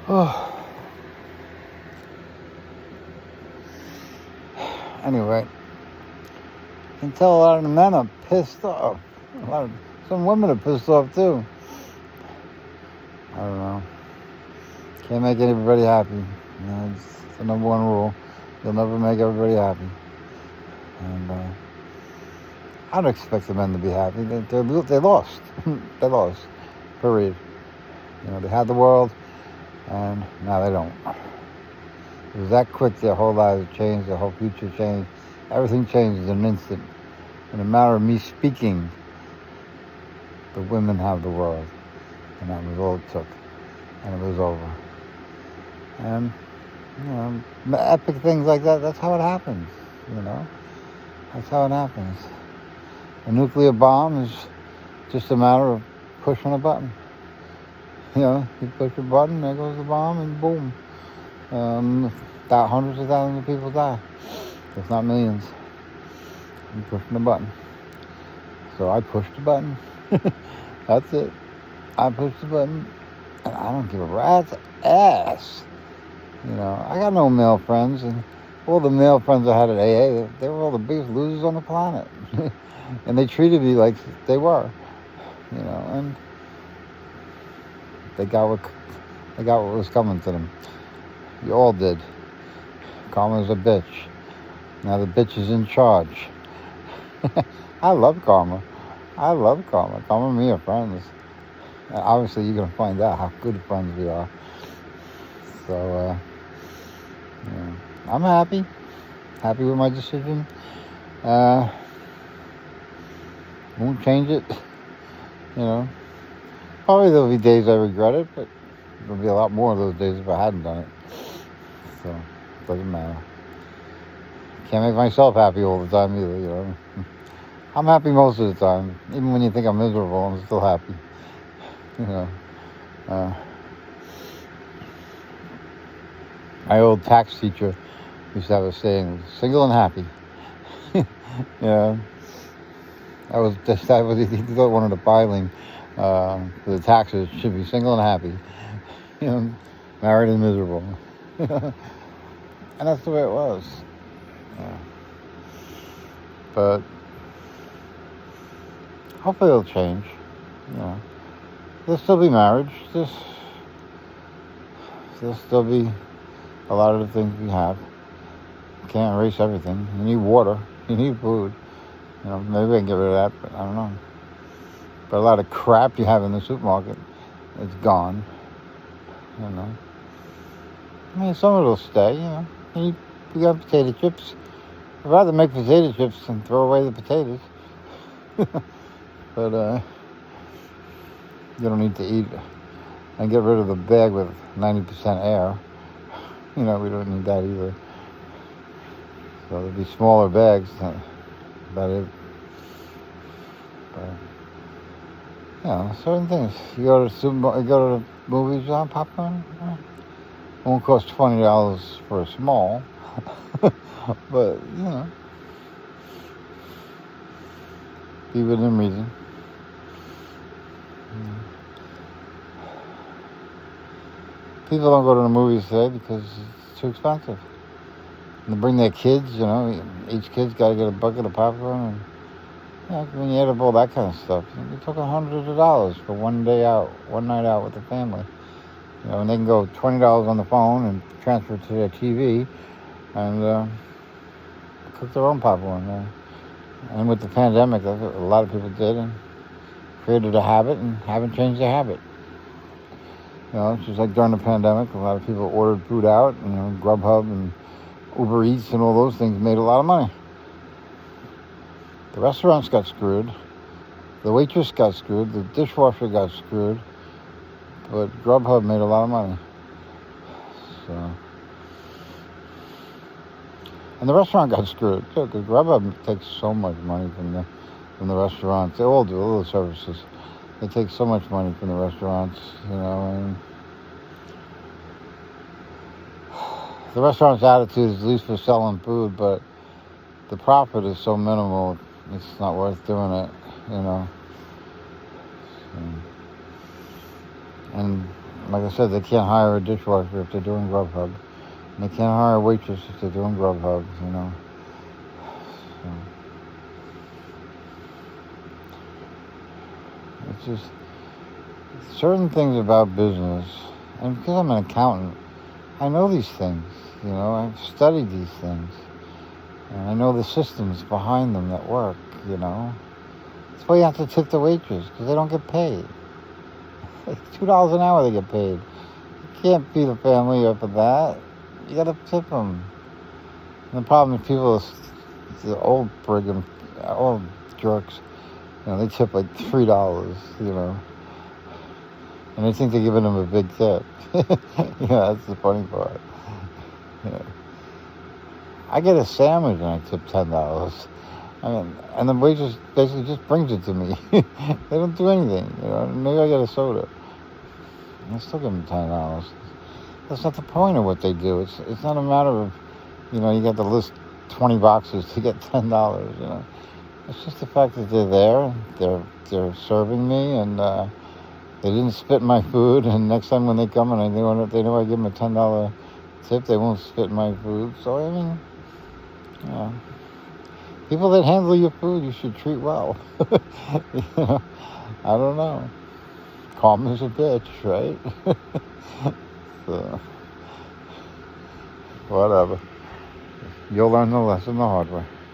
Oh, anyway, I can tell a lot of the men are pissed off. Some women are pissed off too. I don't know. Can't make everybody happy. It's the number one rule. You'll never make everybody happy. And I don't expect the men to be happy. They lost. They lost. Period. They had the world, and now they don't. It was that quick. Their whole lives changed. Their whole future changed. Everything changed in an instant. In a matter of me speaking, the women have the world, and that was all it took, and it was over. And epic things like that. That's how it happens. That's how it happens. A nuclear bomb is just a matter of pushing a button. You push a button, there goes the bomb, and boom. Hundreds of thousands of people die, if not millions. I'm pushing the button. So I pushed the button. That's it. I pushed the button, and I don't give a rat's ass. I got no male friends, and all the male friends I had at AA, they were all the biggest losers on the planet. And they treated me like they were, and they got what was coming to them. You all did. Karma's a bitch. Now the bitch is in charge. I love karma. Karma and me are friends. And obviously, you're going to find out how good friends we are. So, I'm happy. Happy with my decision. Won't change it. Probably there'll be days I regret it, but there'll be a lot more of those days if I hadn't done it. So, it doesn't matter. Can't make myself happy all the time either, I'm happy most of the time. Even when you think I'm miserable, I'm still happy. My old tax teacher used to have a saying, single and happy. That was he thought one of the filing for the taxes should be single and happy. Married and miserable. And that's the way it was. But hopefully it'll change. There'll still be marriage. There'll still be a lot of the things we have. You can't erase everything. You need water. You need food. Maybe I can get rid of that, but I don't know. But a lot of crap you have in the supermarket, it's gone. Some of it'll stay, You got potato chips. I'd rather make potato chips than throw away the potatoes. But you don't need to eat and get rid of the bag with 90% air. We don't need that either. So there'll be smaller bags. About it. But, certain things. You go to the movies, popcorn. It won't cost $20 for a small. But, be within reason. People don't go to the movies today because it's too expensive. And they bring their kids, each kid's got to get a bucket of popcorn. And, when you add up all that kind of stuff, you're talking hundreds of dollars for one night out with the family. And they can go $20 on the phone and transfer it to their TV and cook their own popcorn. And with the pandemic, that's what a lot of people did and created a habit and haven't changed their habit. It's just like during the pandemic, a lot of people ordered food out, Grubhub and Uber Eats and all those things made a lot of money. The restaurants got screwed. The waitress got screwed. The dishwasher got screwed. But Grubhub made a lot of money. So, and the restaurant got screwed too, because Grubhub takes so much money from the restaurants. They all do, all the services. They take so much money from the restaurants, and the restaurant's attitude is at least for selling food, but the profit is so minimal, it's not worth doing it, And like I said, they can't hire a dishwasher if they're doing Grubhub. And they can't hire a waitress if they're doing Grubhub, you know. So, it's just certain things about business, and because I'm an accountant, I know these things, you know. I've studied these things, and I know the systems behind them that work, you know. That's why you have to tip the waitress, because they don't get paid. Like $2 an hour they get paid. You can't feed a family up of that. You gotta tip them. And the problem is people, the old jerks, you know, they tip like $3, you know. And they think they're giving them a big tip. Yeah, that's the funny part. Yeah. I get a sandwich and I tip $10. I mean, and the waitress basically just brings it to me. They don't do anything, you know. Maybe I get a soda. I still give them $10. That's not the point of what they do. It's not a matter of, you know, you got to list 20 boxes to get $10. You know, it's just the fact that they're there. They're serving me, and they didn't spit in my food. And next time when they come and they know I give them a $10 tip, they won't spit in my food. So I mean, you know, people that handle your food, you should treat well. You know, I don't know. Calm as a bitch, right? So, whatever. You'll learn the lesson the hard way.